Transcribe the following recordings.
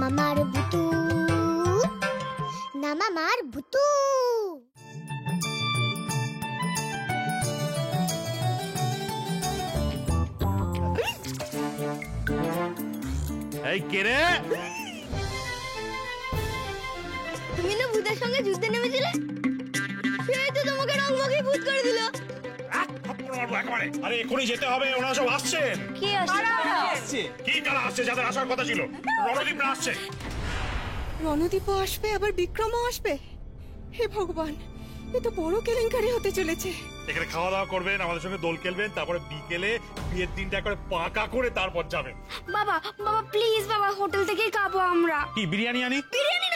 মামার ভুতু, না মামার ভুতু। এই কে রে? তুমি না ভূতের সঙ্গে যুদ্ধে নেমেছিলে, সেই তো তোমাকে রং মাখিয়ে ভূত করে দিল। আরে এখনই যেতে হবে, ওনারা সব আসছেন। কে আসছে? কি কারা আসছে? যাদের আসার কথা ছিল। রণদীপরা আসছে। রণদীপও আসবে, আবার বিক্রমও আসবে। হে ভগবান, এ তো বড় কেলেঙ্কারি হতে চলেছে। এখানে খাওয়া দাওয়া করবেন, আমাদের সঙ্গে দোল খেলবেন, তারপরে বিকেলে বিয়ের দিনটা করে পাকা করে তারপর যাবেন। বাবা বাবা প্লিজ বাবা, হোটেল থেকেই খাবো আমরা। কি বিরিয়ানি আনি? বিরিয়ানি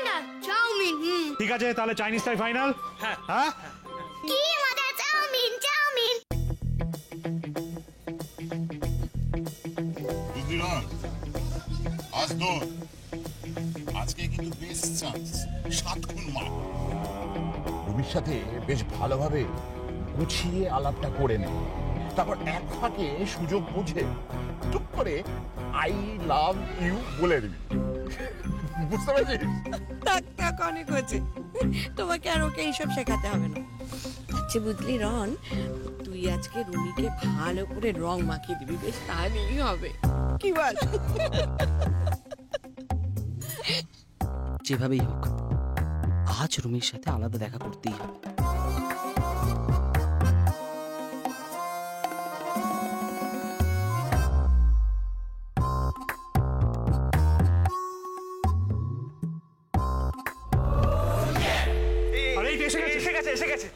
না, চাউমিন। ঠিক আছে, তাহলে চাইনিজটাই ফাইনাল। হ্যাঁ হ্যাঁ, কি মজা! চাউমিন। আজকে কিন্তু বেশ চান্স, 7 গুণ মা। রুমির সাথে বেশ ভালোভাবে গুছিয়ে আলাপটা করে নে, তারপর এক ফাঁকে সুযোগ বুঝে টুক করে আই লাভ ইউ বলে দিবি। বুঝতে পারছিস? টাক অনেক হয়েছে, তোমাকে আর ওকে এইসব শেখাতে হবে না। আচ্ছা বুঝলি রন, তুই আজকে রুমিকে ভালো করে রং মাখিয়ে দিবি, বেশ তাহলেই হবে। কি বল? যেভাবেই হোক আজ রুমির সাথে আলাদা দেখা করতেই হবে। এসে গেছে।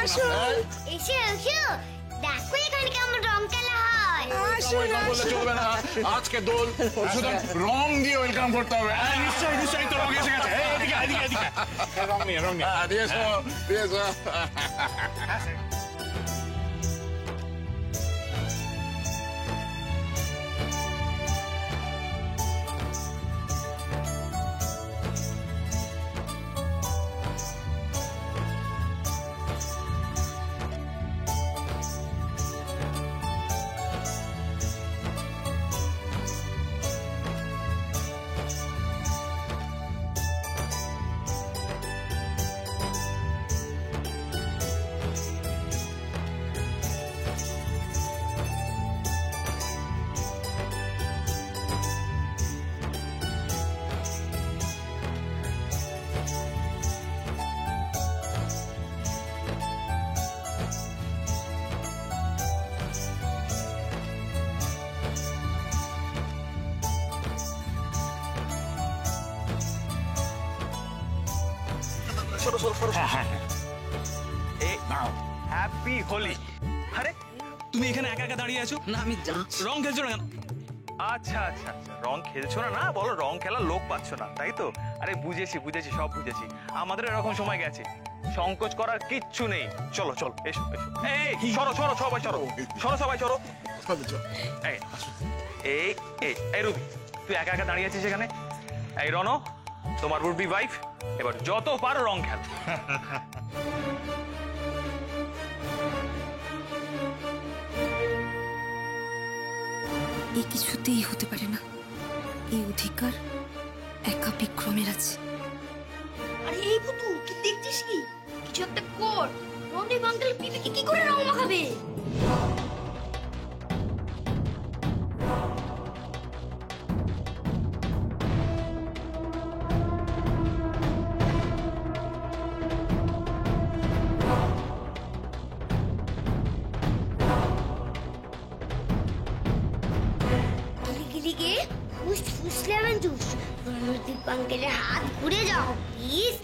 আসুন। এসো দেখো এখানে কেমন রং খেলা হয়। চলবে না, আজকে দোল রং দিয়ে ওয়েলকাম করতে হবে। নিশ্চয়ই তো রং এসে গেছে। এদিকে রং নিয়ে দিয়েছো। হ্যাপি হোলি। আরে তুমি এখানে একা একা দাঁড়িয়ে আছো? না আমি রং খেলছো না কেন? আচ্ছা রং খেলছো না বলো, রং খেলার লোক পাচ্ছ না তাই তো? আরে বুঝেছি সব বুঝেছি। আমাদের এরকম সময় গেছে, সংকোচ করার কিচ্ছু নেই। চলো এসো। এই সরো। এই রুবি, তুই একা একা দাঁড়িয়ে আছিস এখানে। এই রণ, তোমার উড বি ওয়াইফ, এবার যত পারো রং খেল। এই কিছুতেই হতে পারে না, এই অধিকার একা বিক্রমের আছে। আরে এই ভুতু, কি দেখছিস? কি কিছু একটা কর। রণদীপ আঙ্কেল পিপিকে কি করে রং মাখাবে? রণদীপ আঙ্কেলের হাত ঘুরে যাও প্লিজ।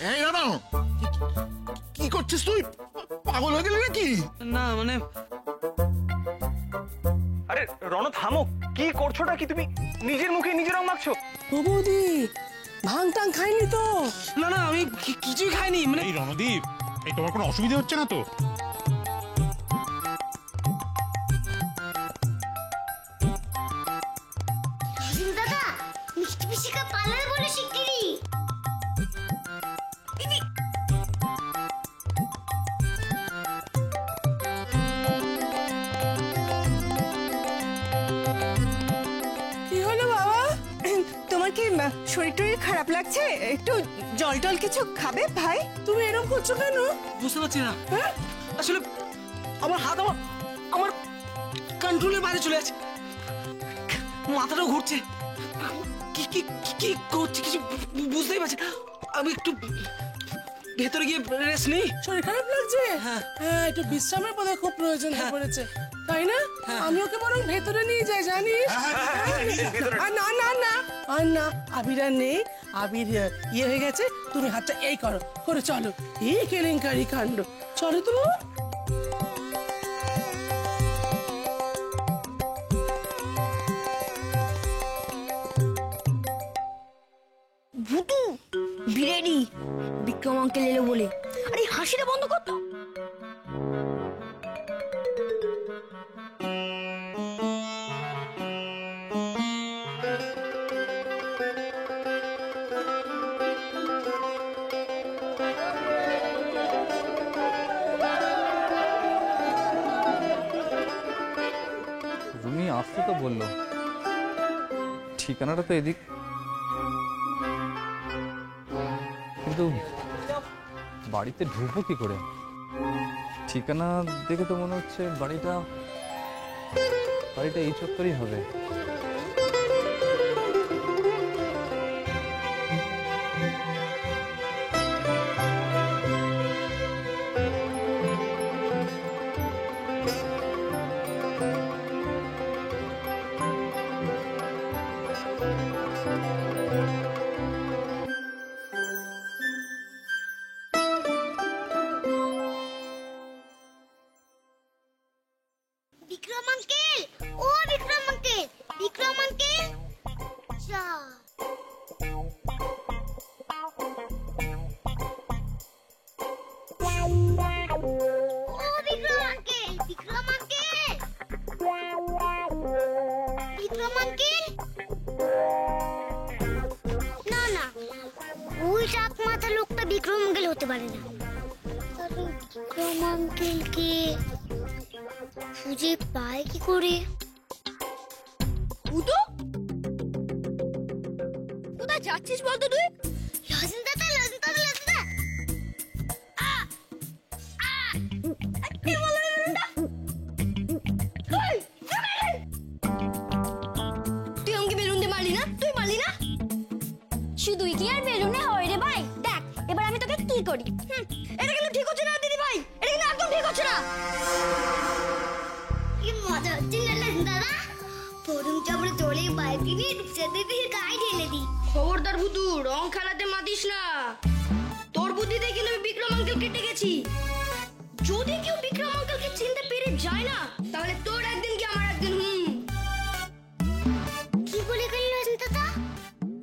এই রানা, কি করছিস তুই? পাগল হয়ে গেলি নাকি? না মানে আরে রণ থামো, কি করছোটা কি তুমি? নিজের মুখে নিজে রং মাখছো? বৌদি ভাং টাং খাইনি তো? না না আমি কিছুই খাইনি মানে এই রণদীপ, এই তোমার কোনো অসুবিধা হচ্ছে না তো? রাজীব দাদা মিষ্টি পিসিকে পালার বলে শিগগিরই। কি হলো বাবা? তোমার কি শরীর টরীর খারাপ লাগছে? একটু জল টল কিছু খাবে ভাই? তুমি এরকম করছো কেন? বুঝতে পারছি না। আসলে আমার হাত আমার কন্ট্রোলের বাইরে চলে যাচ্ছে, মাথাটাও ঘুরছে, কি কি কি করছে কিছু বুঝতেই পারছি। আমি একটু ভেতরে গিয়ে রেস্ট নেই। শরীর খারাপ লাগছে? হ্যাঁ, একটু বিশ্রামের বোধহয় খুব প্রয়োজন হয়ে পড়েছে, তাই না? আমি ওকে বরং ভেতরে নিয়ে যাই, জানিস? আর না না না আর না, আবির আর নেই, আবির ইয়ে হয়ে গেছে। তুমি হাতটা এই করো, করে চলো। এই কেলেঙ্কারি কাণ্ড, চলো তুমি। ভুতু বিরিয়ানি বিক্রম আঙ্কেল এলো বলে। আরে হাসিটা বন্ধ কর তো। রুমি আসতে তো বললো, ঠিকানাটা তো এদিক, কিন্তু বাড়িতে ঢুকবো কি করে? ঠিকানা দেখে তো মনে হচ্ছে বাড়িটা এই চত্বরই হবে। বিক্রম আঙ্কেল, ও বিক্রম আঙ্কেল, বিক্রম আঙ্কেল যা। ও Vikram uncle, Vikram uncle, Vikram uncle. না না, ওই চাপ মাথা লোকটা বিক্রম আঙ্কেল হতে পারে না। কারণ বিক্রম আঙ্কেলকে খুঁজে পায় কি করে? উদো কোথায় যাচ্ছিস বলতো তুই? লজেন দাদা, লজেন দাদা, লজেন দাদা। কে বললো বেলুনটা? তুই আমাকে বেলুন দিয়ে মারলি না? তুই মারলি না? শুধুই কি আর বেলুনে হয় রে ভাই? দেখ এবার আমি তোকে কি করি। এটা কিন্তু ঠিক হচ্ছে না দিদি ভাই, এটা কিন্তু একদম ঠিক হচ্ছে না। কি মজা হচ্ছে না দাদা? পরম চাপড়ে তোলে বাইকে নিয়ে ডুবসাতে দিয়ে গায়ে ঢেলে দি। খবরদার ভুতু, রং খেলাতে মাতিস না। তোর বুদ্ধিতে কিন্তু আমি বিক্রম আঙ্কেল কেটে গেছি। যদি কেউ বিক্রম আঙ্কেলকে চিনতে পেরে যায় না, তাহলে তোর একদিন কি আমার একদিন। কি বলে গেল দাদা?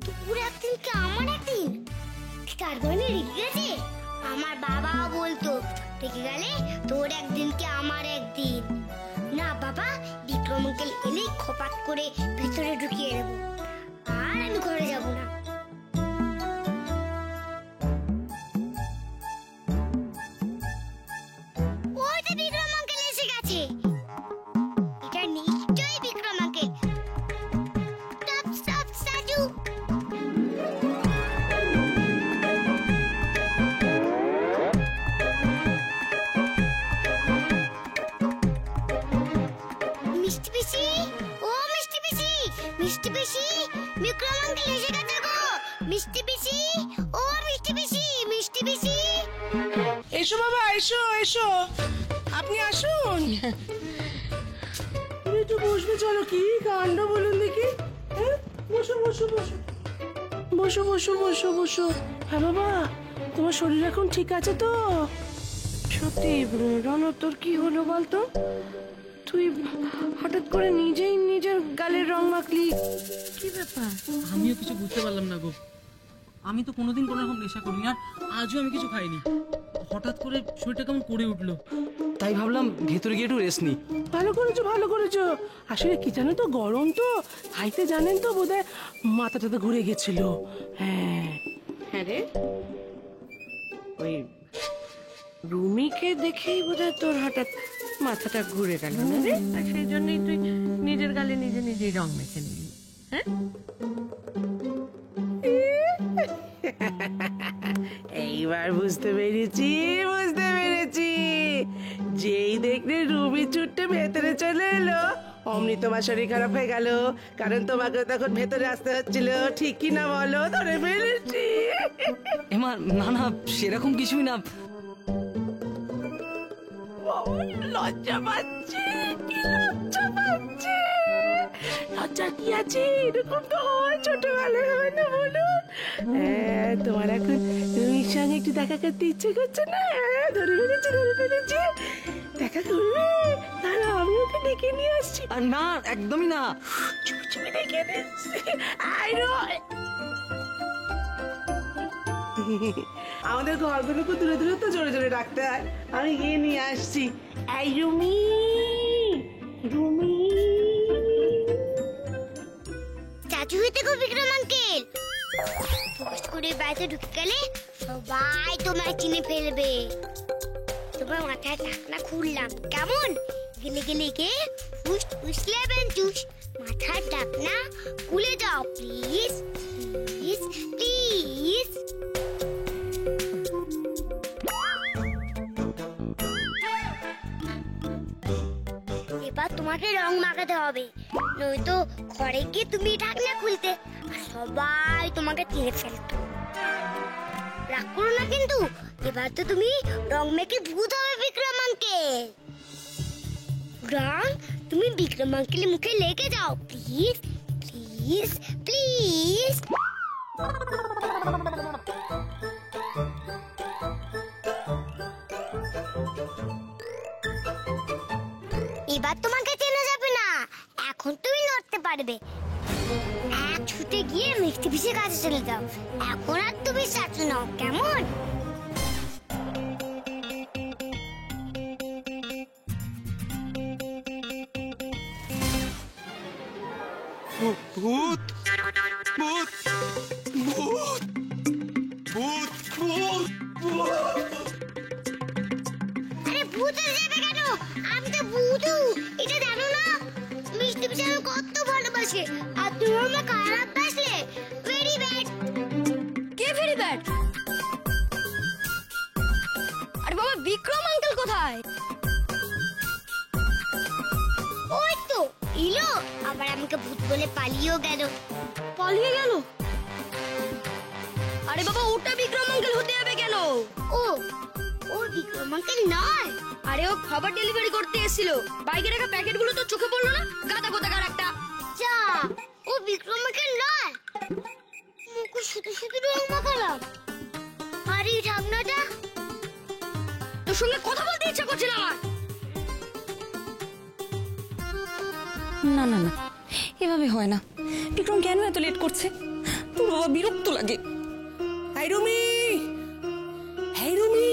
তোর একদিন কি আমার একদিন? তার মানে রেগে গেছে? আমার বাবা বলতো রেখে গেলে তোর একদিন কি আমার একদিন। না বাবা, বিক্রম আঙ্কেল এলেই খপাত করে ভিতরে ঢুকিয়ে দেবো, আর আমি ঘরে যাব না। ওই যে বিক্রম আঙ্কেল এসে গেছে, এটা নিশ্চয়ই Vikram uncle. Stop stop Saju. মিষ্টি পিসি, ও মিষ্টি পিসি, মিষ্টি পিসি, বিক্রম আঙ্কেল এসে গেছে গো। মিষ্টি পিসি, ও মিষ্টি পিসি, মিষ্টি পিসি। এসো বাবা, এসো এসো, আপনি আসুন। তুমি একটু বসবে, চলো। কি কাণ্ড বলুন দেখি। হ্যাঁ, বসো বসো বসো বসো বসো বসো বসো। হ্যাঁ বাবা, তোমার শরীর এখন ঠিক আছে তো? সত্যি রণ, তোর কি হলো বলতো? তুই হঠাৎ করে নিজেই নিজের গালের রং মাখলি, কি ব্যাপার? আমিও কিছু বুঝতে পারলাম না গো। আমি তো কোনোদিন কোনো রকম নেশা করিনি, আর আজও আমি কিছু খাইনি। হঠাৎ করে শরীরটা কেমন করে উঠলো, তাই ভাবলাম ভেতরে গিয়ে একটু রেস্ট নিই। ভালো করেছো, ভালো করেছো। আসলে কি জানো তো, গরম তো, খাইতে জানেন তো, বোধহয় মাথাটা তো ঘুরে গেছিল। হ্যাঁ হ্যাঁ রে, ওই রুমিকে দেখেই বোধহয় তোর হঠাৎ মাথাটা ঘুরে গেল না রে, আর সেই জন্যই তুই নিজের গালে নিজে নিজেই রং মেখে নিলি। হ্যাঁ, এইবার বুঝতে পেরেছি, বুঝতে পেরেছি। যেই দেখলে রুমি ছুটে ভেতরে চলে এলো, অমনি তোমার শরীর খারাপ হয়ে গেল, কারণ তোমাকে তখন ভেতরে আসতে হচ্ছিল। ঠিক কি না বলো? ধরে ফেলেছি। এমা না না, সেরকম কিছুই না। লজ্জা পাচ্ছে, কি লজ্জা পাচ্ছে। লজ্জা কি আছে? এরকম তো হয়, ছোটবেলায় হয় না বলো? হ্যাঁ, তোমার এখন রুমির সঙ্গে একটু দেখা করতে ইচ্ছে করছে না? হ্যাঁ, ধরে ফেলেছি, ধরে ফেলেছি। দেখা করবে? তাহলে আমি ওকে ডেকে নিয়ে আসছি। আর না, একদমই না। চুপি চুপি ডেকে নিচ্ছি। আয় রে। আমাদের ঘরগুলো খুব দূরে দূরে তো, জোরে জোরে ডাকতে হয়। আমি গিয়ে নিয়ে আসছি। এই রুমি, রুমি। চাচু হইতে গো বিক্রম আঙ্কেল, ফোকাস করে বাড়িতে ঢুকে গেলে সবাই তোমায় চিনে ফেলবে। তোমার মাথায় ঢাকনা খুললাম, কেমন? গেলে গেলে গে ফুস ফুস লেবেন চুস। মাথার ঢাকনা খুলে যাও প্লিজ, প্লিজ প্লিজ। এবার তোমাকে রং মাখাতে হবে, নয়তো ঘরে গিয়ে তুমি ঢাকনা খুলতে আর সবাই তোমাকে চিনে ফেলতো। রাগ করো না কিন্তু, এবার তো তুমি রং মেখে ভূত হবে বিক্রম আঙ্কেল। রং তুমি বিক্রম আঙ্কেলের মুখে লেগে যাও প্লিজ, প্লিজ প্লিজ। এবার তোমাকে চেনা যাবে না, এখন তুমি লড়তে পারবে। এক ছুটে গিয়ে মিষ্টি পিসের কাছে চলে যাও, এখন আর তুমি চাচু নাও, কেমন? ভূত ভূত ভূত ভূত ভূত। আরে ভূত হয়ে যাবে কেন? আমি তো ভূতু, এটা জানো না? মিষ্টি পিসে আমাকে কত ভালোবাসে, আর তুমি আমাকে খারাপ বাসলে। Very bad. কে ভেরি ব্যাড? আরে বাবা, বিক্রম আঙ্কেল কোথায়? ওই তো এলো, আবার আমাকে ভূত বলে পালিয়েও গেল। পালিয়ে গেল? আরে বাবা, ওটা বিক্রম আঙ্কেল হতে হবে কেন? ও ও বিক্রম আঙ্কেল নয়। আরে ও খাবার ডেলিভারি করতে এসেছিল, বাইকে রাখা প্যাকেটগুলো তো চোখে পড়লো না, গাদা কোথাকার একটা। যা, ও বিক্রম আঙ্কেল নয়। মুখে শুধু শুধু রং মাখালাম। আর এই ঢাকনাটা, তোর সঙ্গে কথা বলতে ইচ্ছা করছিল আমার। না না না, এভাবে হয় না। বিক্রম কেন এত লেট করছে? তোর বাবা বিরক্ত লাগে। এই রুমি, এই রুমি,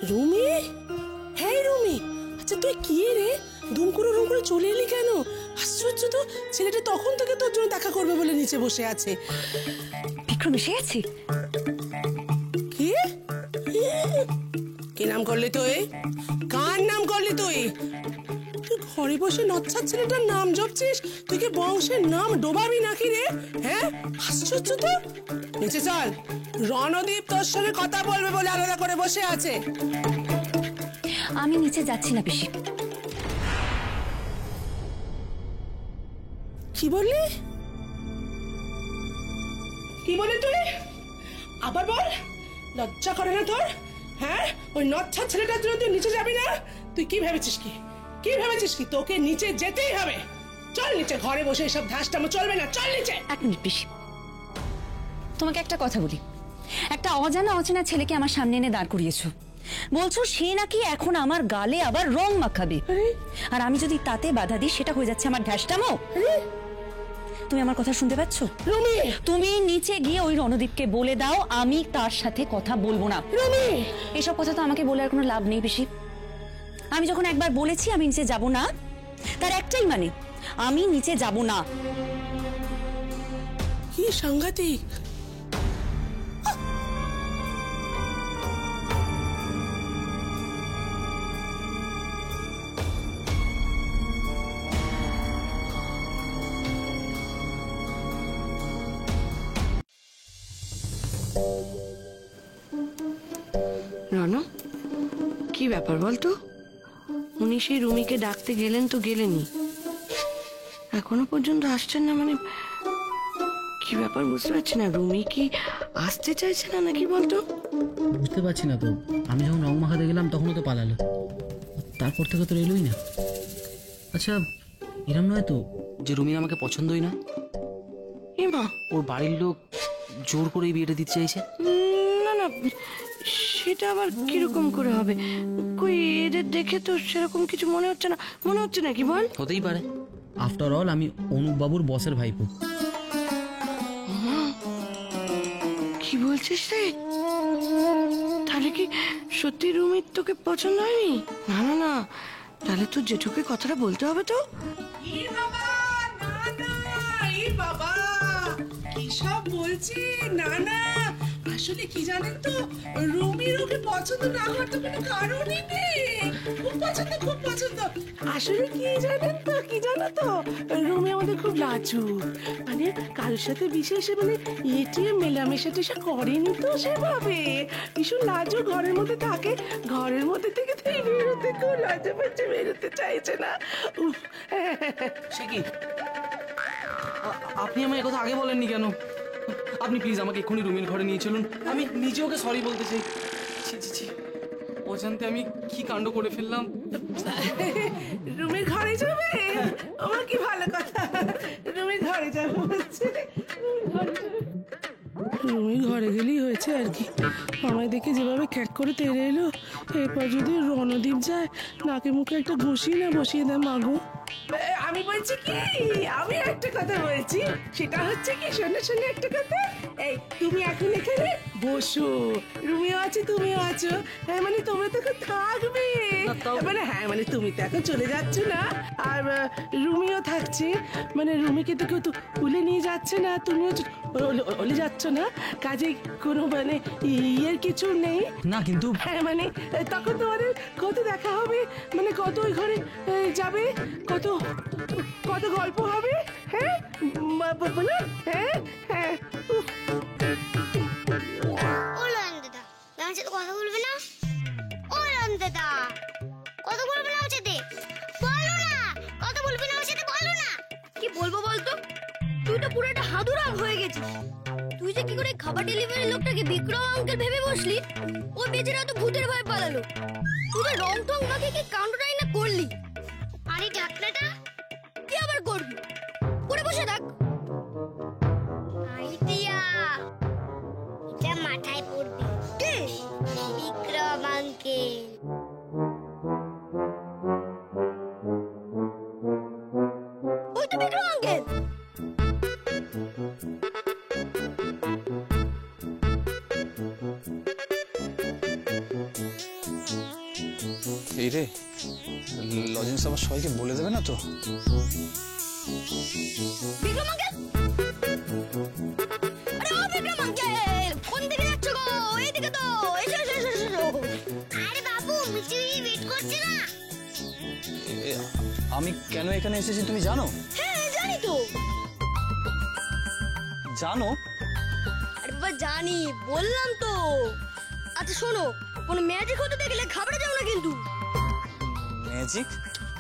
রুমি। তুই কি রে দুম করে চলে এলি কেন? আশ্চর্য তো, ছেলেটা তখন থেকে তোর জন্য দেখা করবে বলে নিচে বসে আছে। বিক্রম এসে গেছি। কি কি নাম করলি তুই? কার নাম করলি তুই? তুই ঘরে বসে নচ্ছার ছেলেটার নাম জপছিস? তুই কি বংশের নাম ডোবাবি নাকি রে? হ্যাঁ, আশ্চর্য তো। নিচে চল, রণদীপ তোর সঙ্গে কথা বলবে বলে আলাদা করে বসে আছে। আমি নিচে যাচ্ছি না পিসি। কি বললি? কি বললি তুই? আবার বল। লজ্জা করে না তোর? হ্যাঁ, ওই নচ্ছা ছেলেটার জন্য তুই নিচে যাবি না? তুই কি ভেবেছিস কি ভেবেছিস কি তোকে নিচে যেতেই হবে? চল নিচে, ঘরে বসে এসব ধাসটামো চলবে না, চল নিচে। এক মিনিট পিসি, তোমাকে একটা কথা বলি। একটা অজানা অচেনা ছেলেকে আমার সামনে এনে দাঁড় করিয়েছো, বলছো সে নাকি এখন আমার গালে আবার রং মাখাবে, আর আমি যদি তাতে বাধা দিই সেটা হয়ে যাচ্ছে আমার ধ্যাসটামো। তুমি আমার কথা শুনতে পাচ্ছ? রুমি, তুমি নিচে গিয়ে ওই রণদীপকে বলে দাও আমি তার সাথে কথা বলবো না। রুমি, এসব কথা তো আমাকে বলে আর কোনো লাভ নেই পিসি। আমি যখন একবার বলেছি আমি নিচে যাব না, তার একটাই মানে আমি নিচে যাব না। কি সাংঘাতিক। রানু, কি ব্যাপার বলতো? উনি সেই রুমিকে ডাকতে গেলেন তো গেলেনই, এখনো পর্যন্ত আসছেন না। মানে কি ব্যাপার বুঝতে পারছি না। রুমি কি আসতে চাইছে না নাকি বলতো? বুঝতে পারছি না তো। আমি যখন রং মাখাতে গেলাম তখনও তো পালালো, তারপর থেকে তো এলোই না। আচ্ছা, এরম নয় তো যে রুমির আমাকে পছন্দই না? এমা, ওর বাড়ির লোক জোর করে বিয়েটা দিতে চাইছে। না না, সেটা আবার কিরকম করে হবে? কই এদের দেখে তো সেরকম কিছু মনে হচ্ছে না। মনে হচ্ছে নাকি বল? হতেই পারে, আফটার অল আমি অনুপ বাবুর বসের ভাইপো। কি বলছিস রে? তাহলে কি সত্যি রুমির তোকে পছন্দ হয়নি? না না না, তাহলে তোর জেঠুকে কথাটা বলতে হবে তো। বাবা, কি সব বলছি? না না, আসলে কি জানেন তো, রুমির ওকে পছন্দ না হওয়ার তো কোনো কারণই নেই। খুব পছন্দ। আসলে কি জানেন তো, কি জানো তো, রুমি আমাদের খুব লাজুক। মানে কারোর সাথে বিশেষ মানে এটিএম মেলামেশা টেশা করেনি তো সেভাবে। ভীষণ লাজুক, ঘরের মধ্যে থাকে, ঘরের মধ্যে থেকে বেরোতে খুব লজ্জা পাচ্ছে, বেরোতে চাইছে না। উফ, সে কি, আপনি আমায় কথা আগে বলেননি কেন? আপনি প্লিজ আমাকে এক্ষুনি রুমির ঘরে নিয়ে চলুন, আমি নিজে ওকে সরি বলতে চাই। ছি ছি ছি, অজান্তে আমি কি কাণ্ড করে ফেললাম। রুমির ঘরে যাবে? আমার কি ভালো কথা, রুমির ঘরে যাবো বলছে। রুমির ঘরে গেলেই হয়েছে আর কি। আমায় দেখে যেভাবে খ্যাট করে তেড়ে এলো, এরপর যদি রণদীপ যায় নাকে মুখে একটা ঘুষিয়ে না বসিয়ে দেয় মাগো। আমি বলছি কি, আমি একটা কথা বলছি, সেটা হচ্ছে কি, শোনো একটা কথা। এই তুমি এখন এখানে বসো, রুমিও আছে তুমিও আছো, হ্যাঁ মানে তোমরা তো এখন থাকবে। মানে হ্যাঁ মানে তুমি তো এখন চলে যাচ্ছ না, আর রুমিও থাকছে। মানে রুমিকে তো কেউ তো উলে নিয়ে যাচ্ছে না, তুমিও ওলে যাচ্ছ না, কাজে কোনো মানে ইয়ের কিছু নেই না। কিন্তু হ্যাঁ মানে তখন তোমাদের কত দেখা হবে, মানে কত ওই ঘরে যাবে, কত কত গল্প হবে। হ্যাঁ বলো, হ্যাঁ হ্যাঁ। ও লায়ন দাদা, আমার সাথে কথা বলবে না? ও লায়ন দাদা, কথা বলবে না আমার সাথে? বলো না, কথা বলবে না আমার সাথে, বলো না। কি বলবো বলতো? তুই তো পুরো একটা হাদুরাম হয়ে গেছিস। তুই যে কি করে খাবার ডেলিভারি লোকটাকে বিক্রম আঙ্কেল ভেবে বসলি, ও বেচারা তো ভূতের ভয় পালালো। তুই তো রং টং মাখে কি কাণ্ডটাই না করলি। আরে ঢাকনাটা কি আবার করবি? পরে বসে থাক। আইডিয়া, এটা মাথায় পড়বি। কে? বিক্রম আঙ্কেল। ওই তো বিক্রম আঙ্কেল। এই রে, লজেন্স আবার সবাইকে বলে দেবে না তো? বিক্রম আঙ্কেল, আরে ও বিক্রম আঙ্কেল, কোন দিকে যাচ্ছ গো? এইদিকে তো, এসো এসো এসো এসো। আরে বাবু, মিষ্টি ওয়েট করছে না? আমি কেন এখানে এসেছি তুমি জানো? হ্যাঁ জানি তো। জানো? আরে বাবা জানি, বললাম তো। আচ্ছা শোনো, কোনো ম্যাজিক হতে দেখলে ঘাবড়ে যাও না কিন্তু। ম্যাজিক?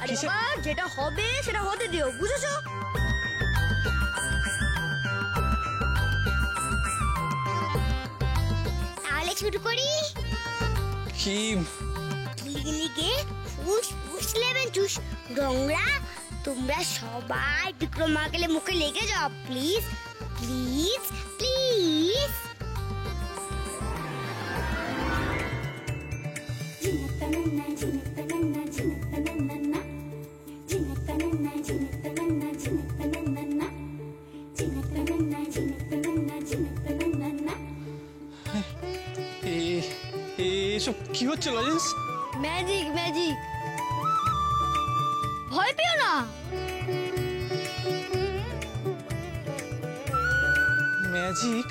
আরে বাবা, যেটা হবে সেটা হতে দিও, বুঝেছো? তাহলে শুরু করি। কি? গিলিগিলিকে ফুস ফুস লেবেন চুস। রংরা, তোমরা সবাই বিক্রম আঙ্কেলের মুখে লেগে যাও, প্লিজ প্লিজ প্লিজ। এসব কি হচ্ছে লজেন্স? ম্যাজিক ম্যাজিক, ভয় পেও না। ম্যাজিক?